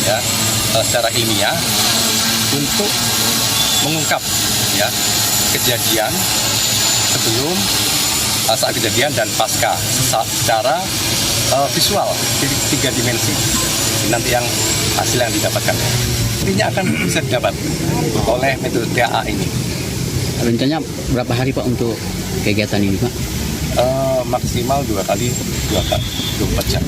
ya secara ilmiah untuk mengungkap ya kejadian sebelum, saat kejadian dan pasca secara visual di 3 dimensi. Nanti yang hasil yang didapatkan ini akan bisa didapat oleh metode TAA ini. Rencananya berapa hari Pak untuk kegiatan ini Pak? Maksimal 2 kali 24 jam.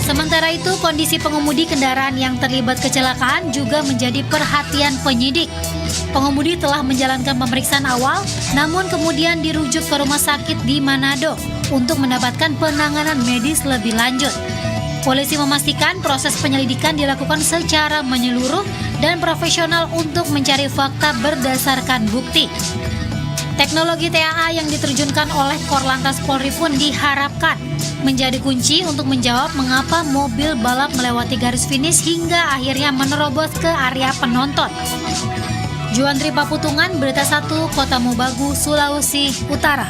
Sementara itu, kondisi pengemudi kendaraan yang terlibat kecelakaan juga menjadi perhatian penyidik. Pengemudi telah menjalankan pemeriksaan awal, namun kemudian dirujuk ke rumah sakit di Manado untuk mendapatkan penanganan medis lebih lanjut. Polisi memastikan proses penyelidikan dilakukan secara menyeluruh dan profesional untuk mencari fakta berdasarkan bukti. Teknologi TAA yang diterjunkan oleh Korlantas Polri pun diharapkan menjadi kunci untuk menjawab mengapa mobil balap melewati garis finish hingga akhirnya menerobos ke area penonton. Juandri Paputungan, Berita 1, Kota Mobagu, Sulawesi Utara.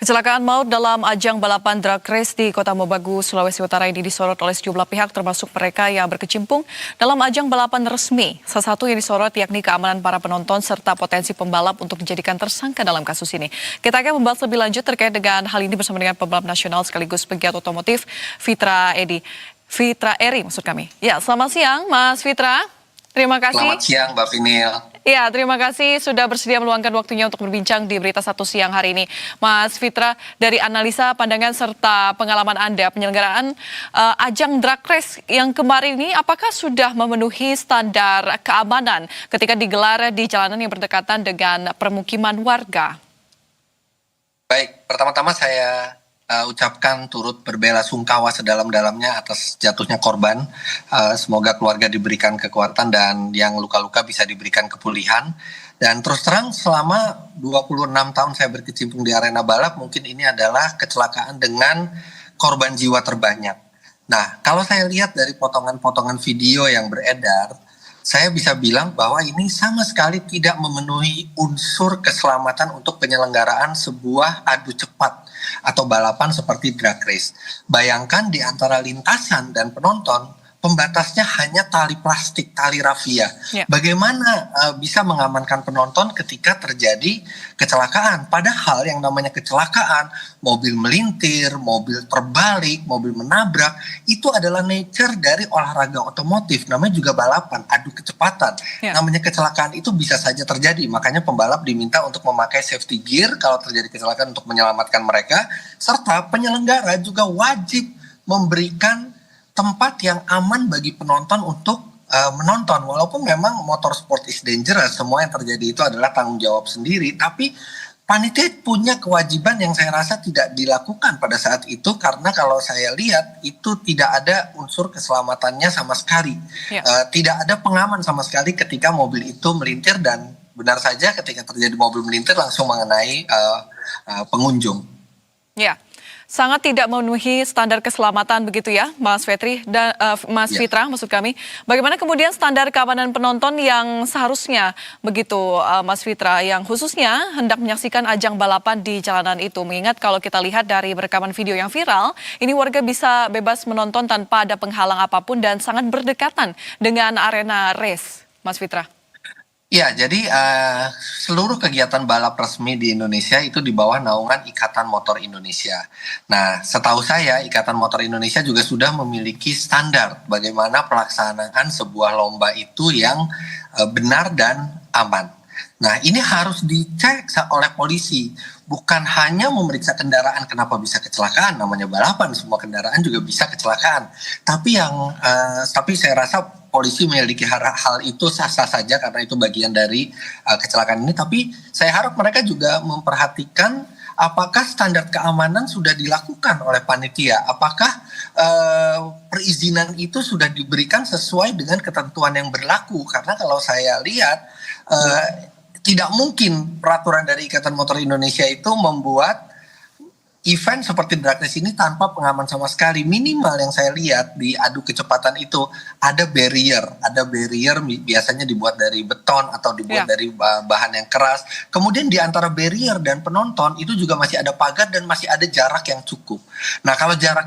Kecelakaan maut dalam ajang balapan drag race di Kota Mobagu, Sulawesi Utara ini disorot oleh sejumlah pihak termasuk mereka yang berkecimpung dalam ajang balapan resmi. Salah satu yang disorot yakni keamanan para penonton serta potensi pembalap untuk dijadikan tersangka dalam kasus ini. Kita akan membahas lebih lanjut terkait dengan hal ini bersama dengan pembalap nasional sekaligus pegiat otomotif Fitra Eri maksud kami. Ya, selamat siang Mas Fitra. Terima kasih. Selamat siang Mbak Vinil. Ya, terima kasih sudah bersedia meluangkan waktunya untuk berbincang di Berita 1 siang hari ini. Mas Fitra, dari analisa pandangan serta pengalaman Anda, penyelenggaraan ajang drag race yang kemarin ini apakah sudah memenuhi standar keamanan ketika digelar di jalanan yang berdekatan dengan permukiman warga? Baik, pertama-tama saya ucapkan turut berbela-sungkawa sedalam-dalamnya atas jatuhnya korban. Semoga keluarga diberikan kekuatan dan yang luka-luka bisa diberikan kepulihan. Dan terus terang selama 26 tahun saya berkecimpung di arena balap, mungkin ini adalah kecelakaan dengan korban jiwa terbanyak. Nah, kalau saya lihat dari potongan-potongan video yang beredar, saya bisa bilang bahwa ini sama sekali tidak memenuhi unsur keselamatan untuk penyelenggaraan sebuah adu cepat atau balapan seperti drag race. Bayangkan di antara lintasan dan penonton, pembatasnya hanya tali plastik, tali rafia. Ya. Bagaimana bisa mengamankan penonton ketika terjadi kecelakaan? Padahal yang namanya kecelakaan, mobil melintir, mobil terbalik, mobil menabrak, itu adalah nature dari olahraga otomotif. Namanya juga balapan, adu kecepatan. Ya. Namanya kecelakaan itu bisa saja terjadi. Makanya pembalap diminta untuk memakai safety gear kalau terjadi kecelakaan untuk menyelamatkan mereka. Serta penyelenggara juga wajib memberikan tempat yang aman bagi penonton untuk menonton. Walaupun memang motorsport is dangerous, semua yang terjadi itu adalah tanggung jawab sendiri, tapi panitia punya kewajiban yang saya rasa tidak dilakukan pada saat itu, karena kalau saya lihat itu tidak ada unsur keselamatannya sama sekali. Ya. Tidak ada pengaman sama sekali ketika mobil itu melintir, dan benar saja ketika terjadi mobil melintir langsung mengenai pengunjung. Ya. Sangat tidak memenuhi standar keselamatan begitu ya, Mas Fitri dan Mas Fitra maksud kami. Bagaimana kemudian standar keamanan penonton yang seharusnya begitu, Mas Fitra, yang khususnya hendak menyaksikan ajang balapan di jalanan itu? Mengingat kalau kita lihat dari rekaman video yang viral, ini warga bisa bebas menonton tanpa ada penghalang apapun dan sangat berdekatan dengan arena race, Mas Fitra. Ya, jadi seluruh kegiatan balap resmi di Indonesia itu di bawah naungan Ikatan Motor Indonesia. Nah, setahu saya Ikatan Motor Indonesia juga sudah memiliki standar bagaimana pelaksanaan sebuah lomba itu yang benar dan aman. Nah, ini harus dicek oleh polisi. Bukan hanya memeriksa kendaraan kenapa bisa kecelakaan, namanya balapan, semua kendaraan juga bisa kecelakaan. Tapi saya rasa polisi memiliki hal itu sah-sah saja karena itu bagian dari kecelakaan ini. Tapi saya harap mereka juga memperhatikan apakah standar keamanan sudah dilakukan oleh panitia. Apakah perizinan itu sudah diberikan sesuai dengan ketentuan yang berlaku. Karena kalau saya lihat tidak mungkin peraturan dari Ikatan Motor Indonesia itu membuat event seperti drag race ini tanpa pengaman sama sekali. Minimal yang saya lihat di adu kecepatan itu ada barrier. Ada barrier biasanya dibuat dari beton atau dibuat dari bahan yang keras. Kemudian di antara barrier dan penonton itu juga masih ada pagar dan masih ada jarak yang cukup. Nah, kalau jaraknya